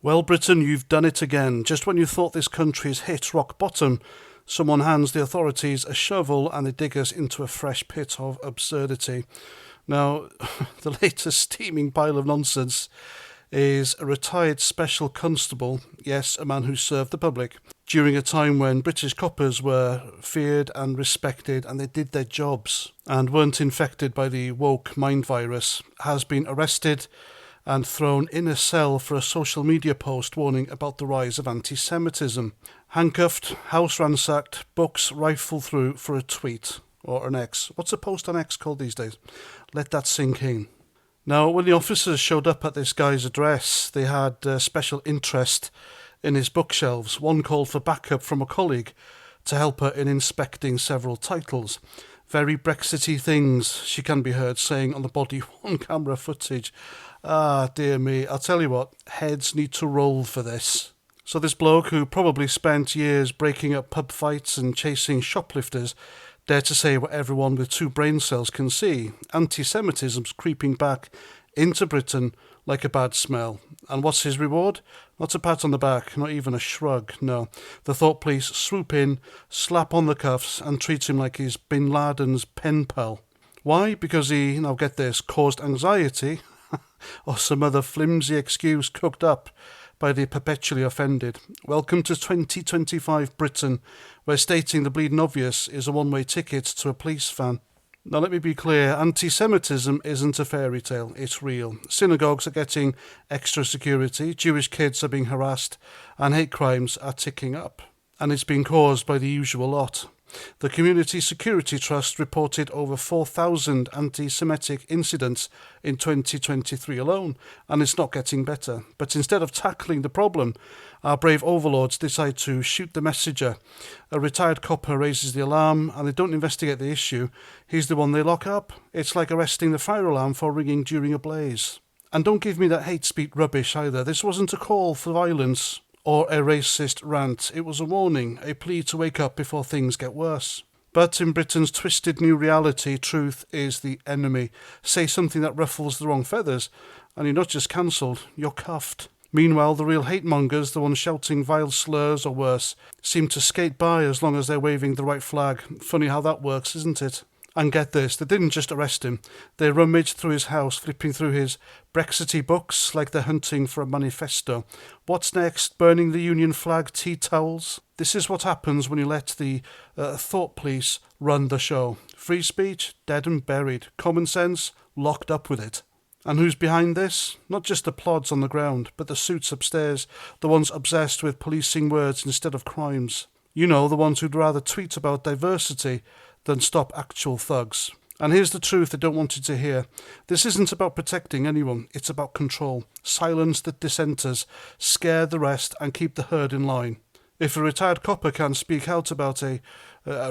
Well, Britain, you've done it again. Just when you thought this country's hit rock bottom, someone hands the authorities a shovel and they dig us into a fresh pit of absurdity. Now, the latest steaming pile of nonsense is a retired special constable, yes, a man who served the public, during a time when British coppers were feared and respected and they did their jobs and weren't infected by the woke mind virus, has been arrested and thrown in a cell for a social media post warning about the rise of anti-Semitism. Handcuffed, house ransacked, books rifled through for a tweet or an X. What's a post on X called these days? Let that sink in. Now, when the officers showed up at this guy's address, they had special interest in his bookshelves. One called for backup from a colleague to help her in inspecting several titles. Very Brexity things, she can be heard saying on the body-worn camera footage. Ah, dear me, I'll tell you what, heads need to roll for this. So this bloke, who probably spent years breaking up pub fights and chasing shoplifters, dare to say what everyone with two brain cells can see. Anti-Semitism's creeping back into Britain like a bad smell. And what's his reward? Not a pat on the back, not even a shrug, no. The thought police swoop in, slap on the cuffs, and treat him like he's Bin Laden's pen pal. Why? Because he, now get this, caused anxiety or some other flimsy excuse cooked up by the perpetually offended. Welcome to 2025 Britain, where stating the bleeding obvious is a one-way ticket to a police van. Now let me be clear, anti-Semitism isn't a fairy tale, it's real. Synagogues are getting extra security, Jewish kids are being harassed, and hate crimes are ticking up. And it's been caused by the usual lot. The Community Security Trust reported over 4,000 anti-Semitic incidents in 2023 alone, and it's not getting better. But instead of tackling the problem, our brave overlords decide to shoot the messenger. A retired copper raises the alarm, and they don't investigate the issue. He's the one they lock up. It's like arresting the fire alarm for ringing during a blaze. And don't give me that hate speech rubbish either. This wasn't a call for violence or a racist rant. It was a warning, a plea to wake up before things get worse. But in Britain's twisted new reality, truth is the enemy. Say something that ruffles the wrong feathers, and you're not just cancelled, you're cuffed. Meanwhile, the real hate mongers, the ones shouting vile slurs or worse, seem to skate by as long as they're waving the right flag. Funny how that works, isn't it? And get this, they didn't just arrest him. They rummaged through his house, flipping through his Brexity books like they're hunting for a manifesto. What's next? Burning the Union flag, tea towels? This is what happens when you let the thought police run the show. Free speech? Dead and buried. Common sense? Locked up with it. And who's behind this? Not just the plods on the ground, but the suits upstairs, the ones obsessed with policing words instead of crimes. You know, the ones who'd rather tweet about diversity than stop actual thugs. And here's the truth they don't want you to hear. This isn't about protecting anyone, it's about control. Silence the dissenters, scare the rest, and keep the herd in line. If a retired copper can speak out about a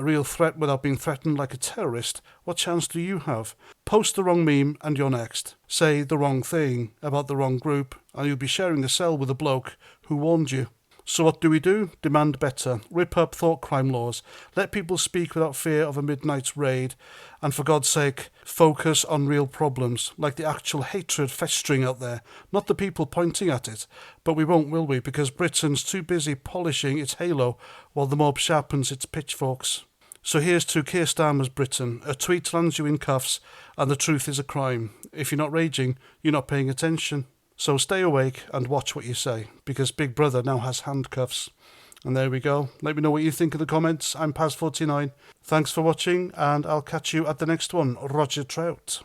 real threat without being threatened like a terrorist, what chance do you have? Post the wrong meme and you're next. Say the wrong thing about the wrong group and you'll be sharing a cell with a bloke who warned you. So what do? Demand better. Rip up thought crime laws. Let people speak without fear of a midnight raid. And for God's sake, focus on real problems, like the actual hatred festering out there, not the people pointing at it. But we won't, will we? Because Britain's too busy polishing its halo while the mob sharpens its pitchforks. So here's to Keir Starmer's Britain. A tweet lands you in cuffs, and the truth is a crime. If you're not raging, you're not paying attention. So stay awake and watch what you say, because Big Brother now has handcuffs. And there we go. Let me know what you think in the comments. I'm Paz49. Thanks for watching, and I'll catch you at the next one. Roger Trout.